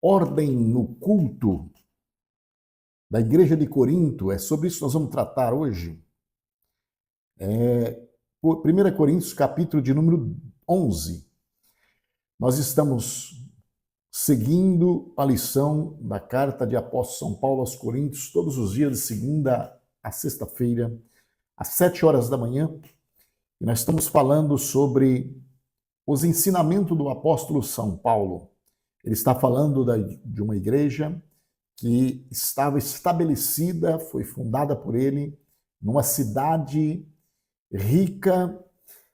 ordem no culto da Igreja de Corinto. É sobre isso que nós vamos tratar hoje. 1 Coríntios, capítulo de número 11. Nós estamos seguindo a lição da carta de apóstolo São Paulo aos Coríntios, todos os dias, de segunda a sexta-feira, às 7 horas da manhã. E nós estamos falando sobre os ensinamentos do apóstolo São Paulo. Ele está falando de uma igreja que estava estabelecida, foi fundada por ele, numa cidade rica,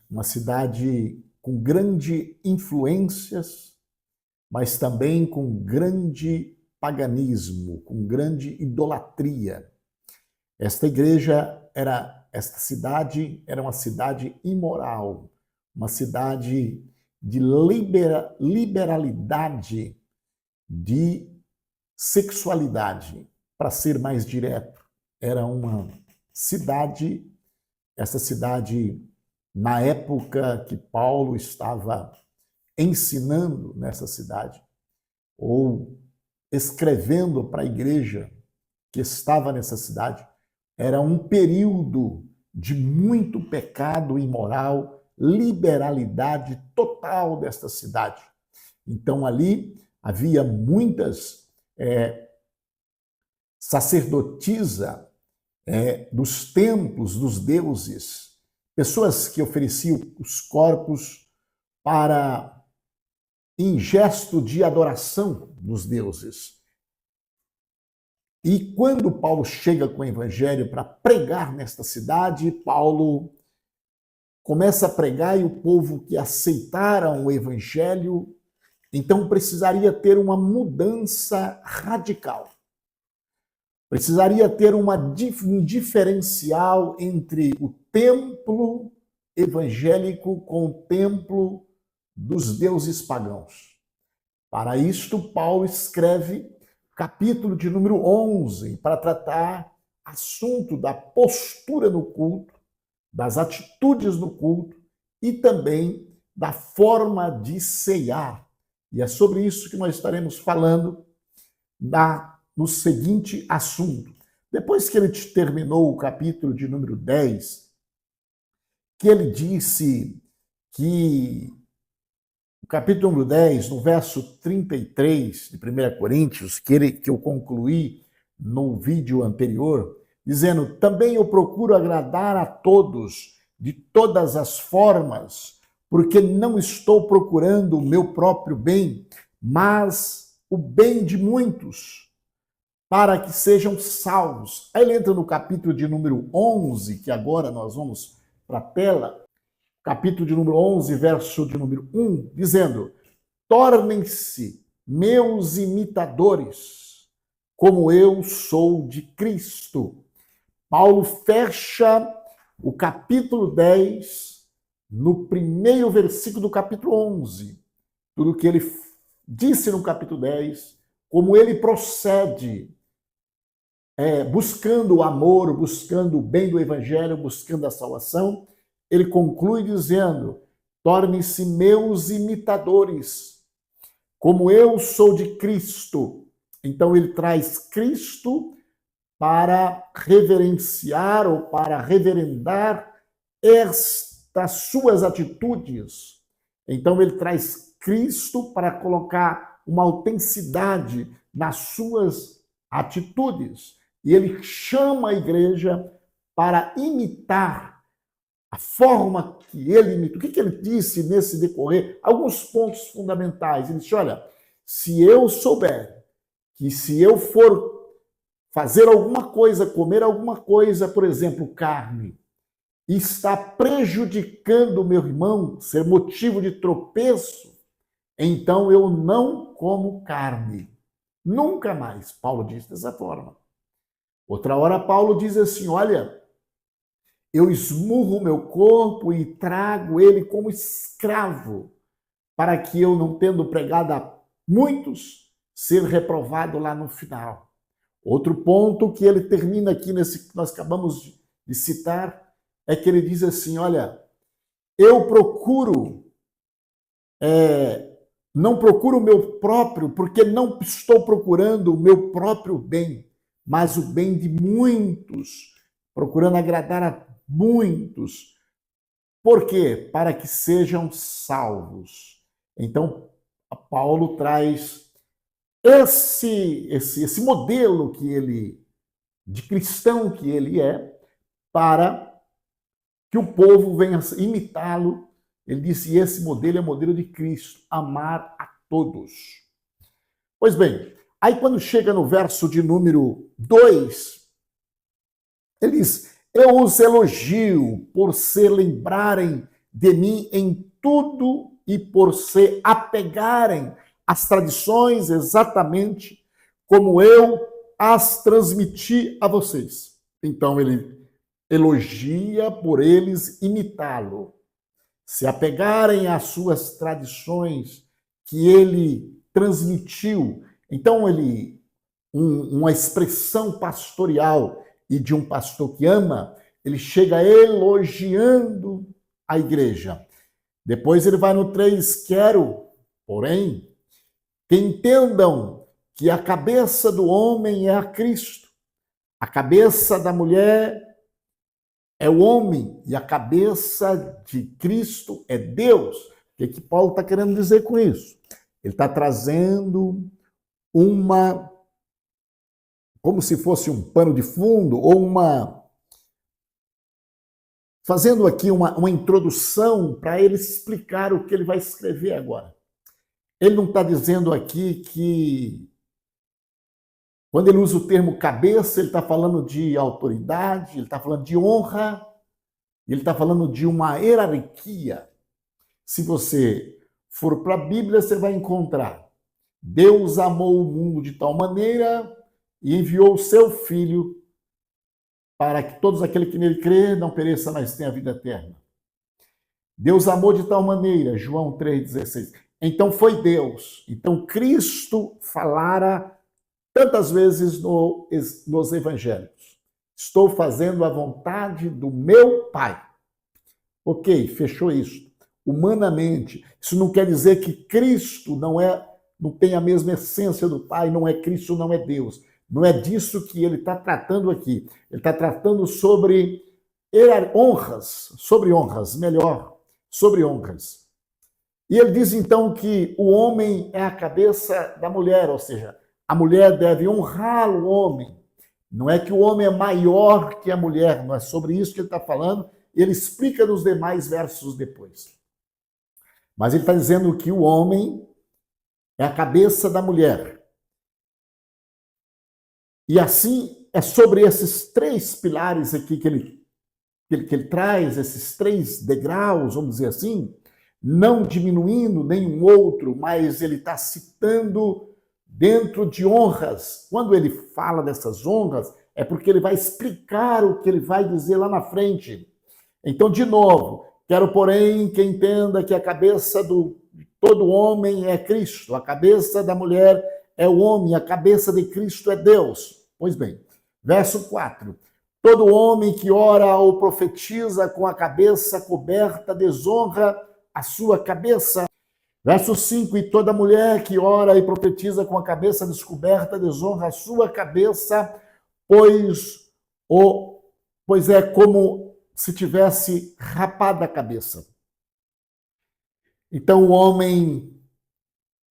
uma cidade com grandes influências, mas também com grande paganismo, com grande idolatria. Esta cidade era uma cidade imoral, uma cidade de liberalidade, de sexualidade. Para ser mais direto, era uma cidade, essa cidade, na época que Paulo estava ensinando nessa cidade, ou escrevendo para a igreja que estava nessa cidade, era um período de muito pecado imoral, liberalidade total desta cidade. Então ali havia muitas sacerdotisas dos templos dos deuses, pessoas que ofereciam os corpos em gesto de adoração dos deuses. E quando Paulo chega com o evangelho para pregar nesta cidade, Paulo começa a pregar e o povo que aceitaram o evangelho, então precisaria ter uma mudança radical. Precisaria ter um diferencial entre o templo evangélico com o templo dos deuses pagãos. Para isto, Paulo escreve capítulo de número 11, para tratar assunto da postura no culto, das atitudes no culto e também da forma de ceiar. E é sobre isso que nós estaremos falando no seguinte assunto. Depois que ele terminou o capítulo de número 10, que ele disse que o capítulo número 10, no verso 33 de 1 Coríntios, que eu concluí no vídeo anterior, dizendo: também eu procuro agradar a todos de todas as formas, porque não estou procurando o meu próprio bem, mas o bem de muitos, para que sejam salvos. Aí ele entra no capítulo de número 11, que agora nós vamos para a tela, capítulo de número 11, verso de número 1, dizendo: tornem-se meus imitadores, como eu sou de Cristo. Paulo fecha o capítulo 10 no primeiro versículo do capítulo 11. Tudo que ele disse no capítulo 10, como ele procede, buscando o amor, buscando o bem do evangelho, buscando a salvação, ele conclui dizendo: tornem-se meus imitadores, como eu sou de Cristo. Então ele traz Cristo para reverenciar ou para reverendar estas suas atitudes. Então ele traz Cristo para colocar uma autenticidade nas suas atitudes. E ele chama a igreja para imitar a forma que ele imita. O que ele disse nesse decorrer? Alguns pontos fundamentais. Ele disse: olha, se eu souber que se eu for fazer alguma coisa, comer alguma coisa, por exemplo, carne, e está prejudicando o meu irmão, ser motivo de tropeço, então eu não como carne. Nunca mais. Paulo diz dessa forma. Outra hora Paulo diz assim: olha, eu esmurro o meu corpo e trago ele como escravo, para que eu, não tendo pregado a muitos, ser reprovado lá no final. Outro ponto que ele termina aqui nesse que nós acabamos de citar é que ele diz assim: olha, eu procuro Não procuro o meu próprio, porque não estou procurando o meu próprio bem, mas o bem de muitos, procurando agradar a muitos. Por quê? Para que sejam salvos. Então, Paulo traz esse modelo que ele, de cristão que ele é, para que o povo venha imitá-lo. Ele disse, esse modelo é o modelo de Cristo, amar a todos. Pois bem, aí quando chega no verso de número 2, ele diz, eu os elogio por se lembrarem de mim em tudo e por se apegarem às tradições exatamente como eu as transmiti a vocês. Então ele elogia por eles imitá-lo, se apegarem às suas tradições que ele transmitiu. Então uma expressão pastorial e de um pastor que ama, ele chega elogiando a igreja. Depois ele vai no 3, quero, porém, que entendam que a cabeça do homem é a Cristo, a cabeça da mulher é o homem e a cabeça de Cristo é Deus. O que Paulo está querendo dizer com isso? Ele está trazendo como se fosse um pano de fundo, ou fazendo aqui uma introdução para ele explicar o que ele vai escrever agora. Ele não está dizendo aqui que, quando ele usa o termo cabeça, ele está falando de autoridade, ele está falando de honra, ele está falando de uma hierarquia. Se você for para a Bíblia, você vai encontrar: Deus amou o mundo de tal maneira e enviou o seu Filho para que todos aqueles que nele crê não pereçam, mas tenham a vida eterna. Deus amou de tal maneira, João 3,16. Então foi Deus. Então Cristo falara tantas vezes nos evangelhos. Estou fazendo a vontade do meu Pai. Ok, fechou isso. Humanamente, isso não quer dizer que Cristo não tem a mesma essência do Pai, não é Cristo, não é Deus. Não é disso que ele está tratando aqui. Ele está tratando sobre honras, sobre honras. E ele diz então que o homem é a cabeça da mulher, ou seja, a mulher deve honrar o homem. Não é que o homem é maior que a mulher, não é sobre isso que ele está falando. Ele explica nos demais versos depois. Mas ele está dizendo que o homem é a cabeça da mulher. E assim, é sobre esses 3 pilares aqui que ele traz, esses 3 degraus, vamos dizer assim, não diminuindo nenhum outro, mas ele está citando dentro de honras. Quando ele fala dessas honras, é porque ele vai explicar o que ele vai dizer lá na frente. Então, de novo, quero, porém, que entenda que a cabeça de todo homem é Cristo, a cabeça da mulher é o homem, a cabeça de Cristo é Deus. Pois bem, verso 4. Todo homem que ora ou profetiza com a cabeça coberta desonra a sua cabeça. Verso 5, e toda mulher que ora e profetiza com a cabeça descoberta desonra a sua cabeça, pois é como se tivesse rapado a cabeça. Então o homem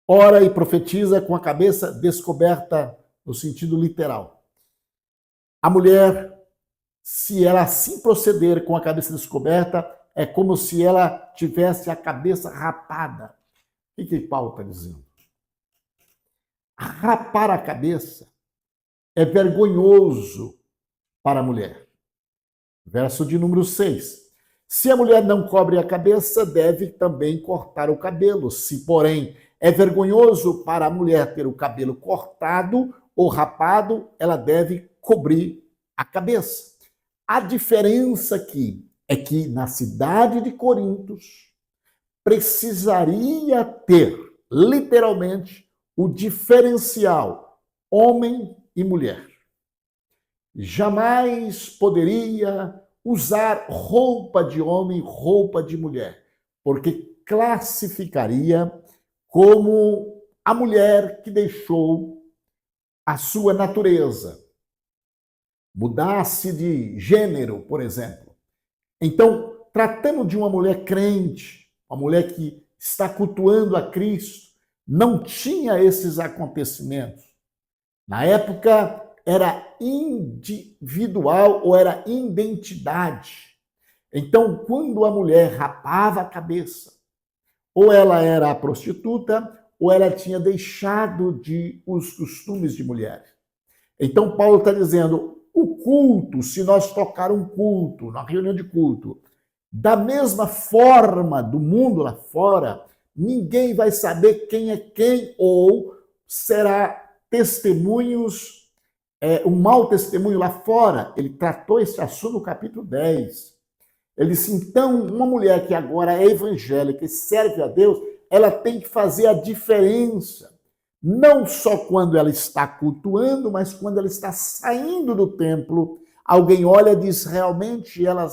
ora e profetiza com a cabeça descoberta no sentido literal. A mulher, se ela assim proceder com a cabeça descoberta, é como se ela tivesse a cabeça rapada. O que Paulo está dizendo? Rapar a cabeça é vergonhoso para a mulher. Verso de número 6. Se a mulher não cobre a cabeça, deve também cortar o cabelo. Se, porém, é vergonhoso para a mulher ter o cabelo cortado ou rapado, ela deve cobrir a cabeça. A diferença aqui é que na cidade de Corintos precisaria ter, literalmente, o diferencial homem e mulher. Jamais poderia usar roupa de homem, roupa de mulher, porque classificaria como a mulher que deixou a sua natureza, mudasse de gênero, por exemplo. Então, tratando de uma mulher crente, uma mulher que está cultuando a Cristo, não tinha esses acontecimentos. Na época, era individual ou era identidade. Então, quando a mulher rapava a cabeça, ou ela era a prostituta, ou ela tinha deixado os costumes de mulher. Então, Paulo está dizendo, o culto, se nós tocar um culto, na reunião de culto, da mesma forma do mundo lá fora, ninguém vai saber quem é quem, ou será testemunhos, um mau testemunho lá fora. Ele tratou esse assunto no capítulo 10. Ele disse, então, uma mulher que agora é evangélica e serve a Deus, ela tem que fazer a diferença. Não só quando ela está cultuando, mas quando ela está saindo do templo. Alguém olha e diz, realmente ela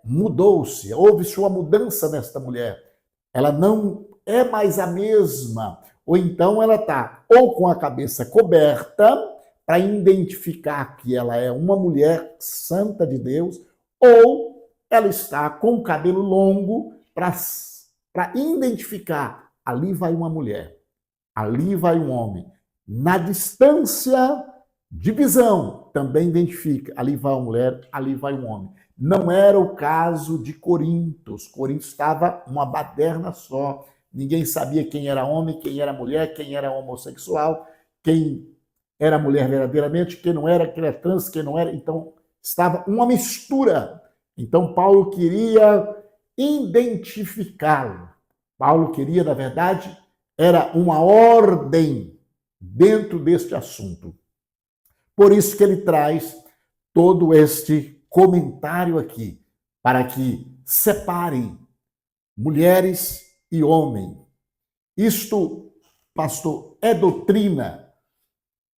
mudou-se, houve sua mudança nesta mulher. Ela não é mais a mesma. Ou então ela está ou com a cabeça coberta, para identificar que ela é uma mulher santa de Deus, ou ela está com o cabelo longo para identificar, ali vai uma mulher, ali vai um homem. Na distância de visão, também identifica, ali vai uma mulher, ali vai um homem. Não era o caso de Corinto. Corinto estava uma baderna só. Ninguém sabia quem era homem, quem era mulher, quem era homossexual, quem era mulher verdadeiramente, quem era trans, quem não era. Então, estava uma mistura. Então, Paulo queria identificá-lo. Paulo queria, na verdade, era uma ordem dentro deste assunto. Por isso que ele traz todo este comentário aqui, para que separem mulheres e homens. Isto, pastor, é doutrina,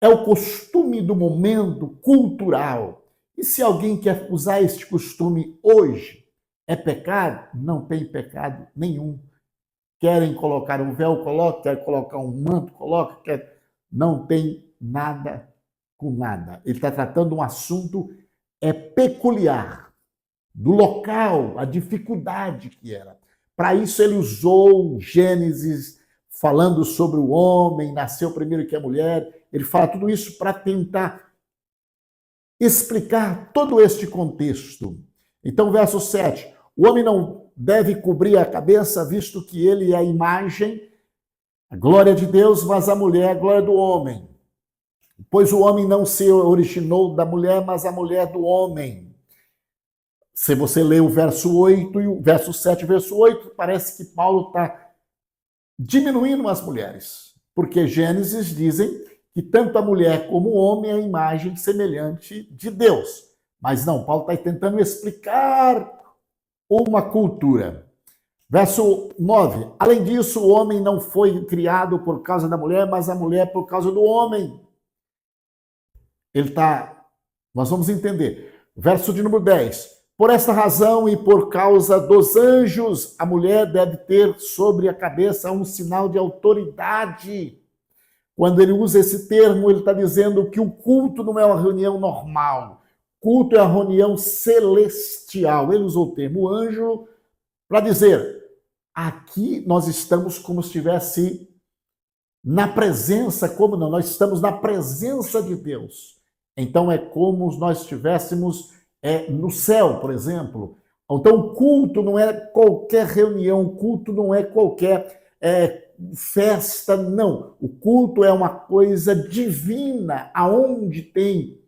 é o costume do momento cultural. E se alguém quer usar este costume hoje, é pecado? Não tem pecado nenhum. Querem colocar um véu, coloca, quer colocar um manto, coloca, não tem nada com nada. Ele está tratando um assunto peculiar, do local, a dificuldade que era. Para isso ele usou Gênesis, falando sobre o homem, nasceu primeiro que a mulher. Ele fala tudo isso para tentar explicar todo este contexto. Então, verso 7. O homem não deve cobrir a cabeça, visto que ele é a imagem, a glória de Deus, mas a mulher é a glória do homem. Pois o homem não se originou da mulher, mas a mulher do homem. Se você ler o verso 8 e o verso 7 e o verso 8, parece que Paulo está diminuindo as mulheres. Porque Gênesis dizem que tanto a mulher como o homem é a imagem semelhante de Deus. Mas não, Paulo está tentando explicar uma cultura. Verso 9. Além disso, o homem não foi criado por causa da mulher, mas a mulher por causa do homem. Nós vamos entender. Verso de número 10. Por esta razão e por causa dos anjos, a mulher deve ter sobre a cabeça um sinal de autoridade. Quando ele usa esse termo, ele está dizendo que o culto não é uma reunião normal. Culto é a reunião celestial. Ele usou o termo anjo para dizer, aqui nós estamos como se estivesse na presença, como não? Nós estamos na presença de Deus. Então é como se nós estivéssemos no céu, por exemplo. Então o culto não é qualquer reunião, o culto não é qualquer festa, não. O culto é uma coisa divina, aonde tem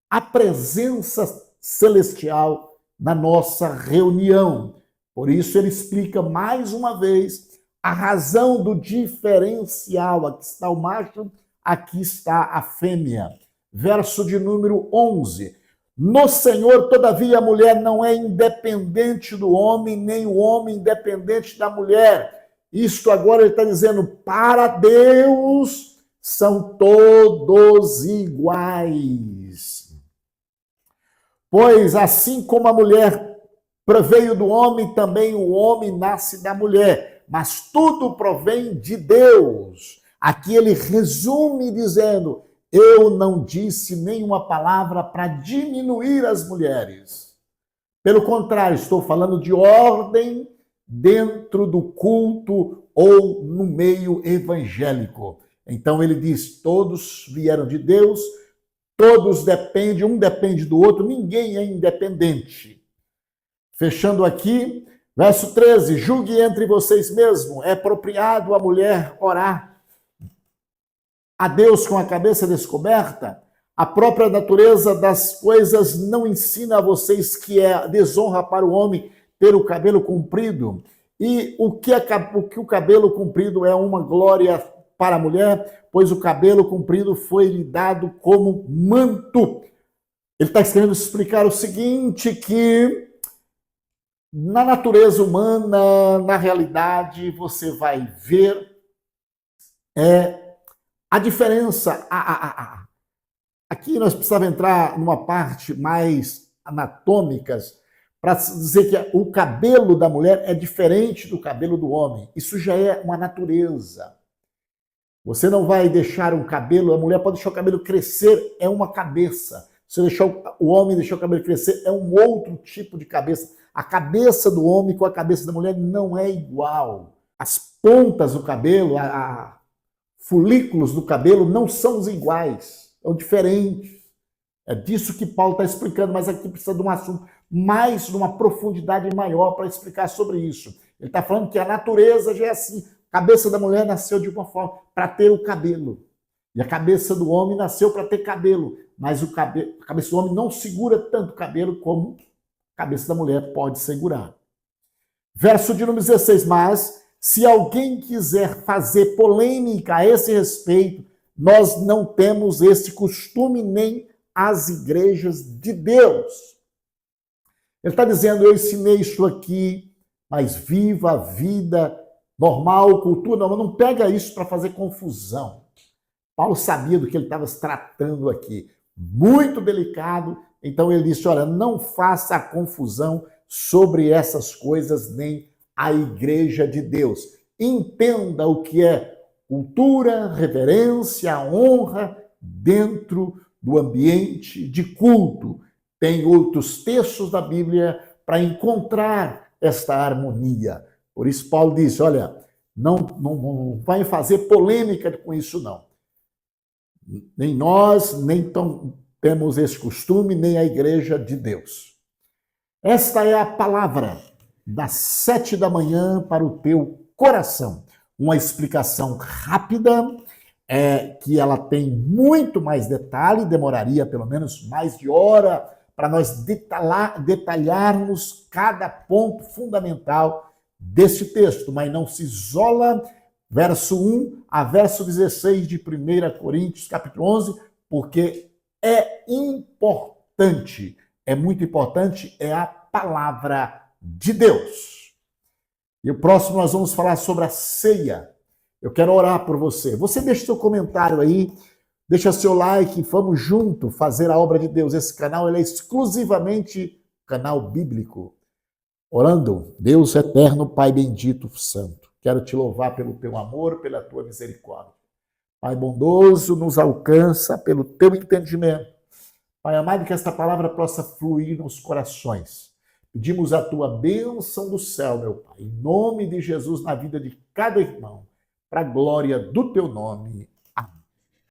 a presença celestial na nossa reunião. Por isso ele explica mais uma vez a razão do diferencial. Aqui está o macho, aqui está a fêmea. Verso de número 11. No Senhor, todavia, a mulher não é independente do homem, nem o homem independente da mulher. Isto agora ele está dizendo, para Deus são todos iguais. Pois assim como a mulher proveio do homem, também o homem nasce da mulher. mas tudo provém de Deus. Aqui ele resume dizendo: eu não disse nenhuma palavra para diminuir as mulheres. Pelo contrário, estou falando de ordem dentro do culto ou no meio evangélico. Então ele diz: todos vieram de Deus, todos dependem, um depende do outro, ninguém é independente. Fechando aqui, verso 13: julgue entre vocês mesmos, é apropriado a mulher orar a Deus com a cabeça descoberta? A própria natureza das coisas não ensina a vocês que é desonra para o homem ter o cabelo comprido? E o que o cabelo comprido é uma glória para a mulher, pois o cabelo comprido foi lhe dado como manto. Ele está querendo explicar o seguinte, que na natureza humana, na realidade, você vai ver a diferença. Aqui nós precisamos entrar numa parte mais anatômica para dizer que o cabelo da mulher é diferente do cabelo do homem. Isso já é uma natureza. Você não vai deixar um cabelo, a mulher pode deixar o cabelo crescer, é uma cabeça. Se deixar o homem deixar o cabelo crescer, é um outro tipo de cabeça. A cabeça do homem com a cabeça da mulher não é igual. As pontas do cabelo, folículos do cabelo não são os iguais, são diferentes. É disso que Paulo está explicando, mas aqui precisa de um assunto mais, de uma profundidade maior para explicar sobre isso. Ele está falando que a natureza já é assim. A cabeça da mulher nasceu de uma forma para ter o cabelo. E a cabeça do homem nasceu para ter cabelo. Mas a cabeça do homem não segura tanto cabelo como a cabeça da mulher pode segurar. Verso de número 16. Mas se alguém quiser fazer polêmica a esse respeito, nós não temos esse costume nem as igrejas de Deus. Ele está dizendo: eu ensinei isso aqui, mas viva a vida normal, cultura normal. Não pega isso para fazer confusão. Paulo sabia do que ele estava se tratando aqui. Muito delicado. Então ele disse: olha, não faça confusão sobre essas coisas, nem a igreja de Deus. Entenda o que é cultura, reverência, honra dentro do ambiente de culto. Tem outros textos da Bíblia para encontrar esta harmonia. Por isso Paulo disse: olha, não vai fazer polêmica com isso não. Nem nós, nem temos esse costume, nem a igreja de Deus. Esta é a palavra das 7 da manhã para o teu coração. Uma explicação rápida, que ela tem muito mais detalhe, demoraria pelo menos mais de hora para nós detalharmos cada ponto fundamental desse texto, mas não se isola, verso 1 a verso 16 de 1 Coríntios, capítulo 11, porque é importante, é muito importante, é a palavra de Deus. E o próximo nós vamos falar sobre a ceia. Eu quero orar por você. Você deixa seu comentário aí, deixa seu like, vamos junto fazer a obra de Deus. Esse canal ele é exclusivamente canal bíblico. Orando, Deus eterno, Pai bendito, santo, quero te louvar pelo teu amor, pela tua misericórdia. Pai bondoso, nos alcança pelo teu entendimento. Pai amado, que esta palavra possa fluir nos corações. Pedimos a tua bênção do céu, meu Pai, em nome de Jesus, na vida de cada irmão, para a glória do teu nome.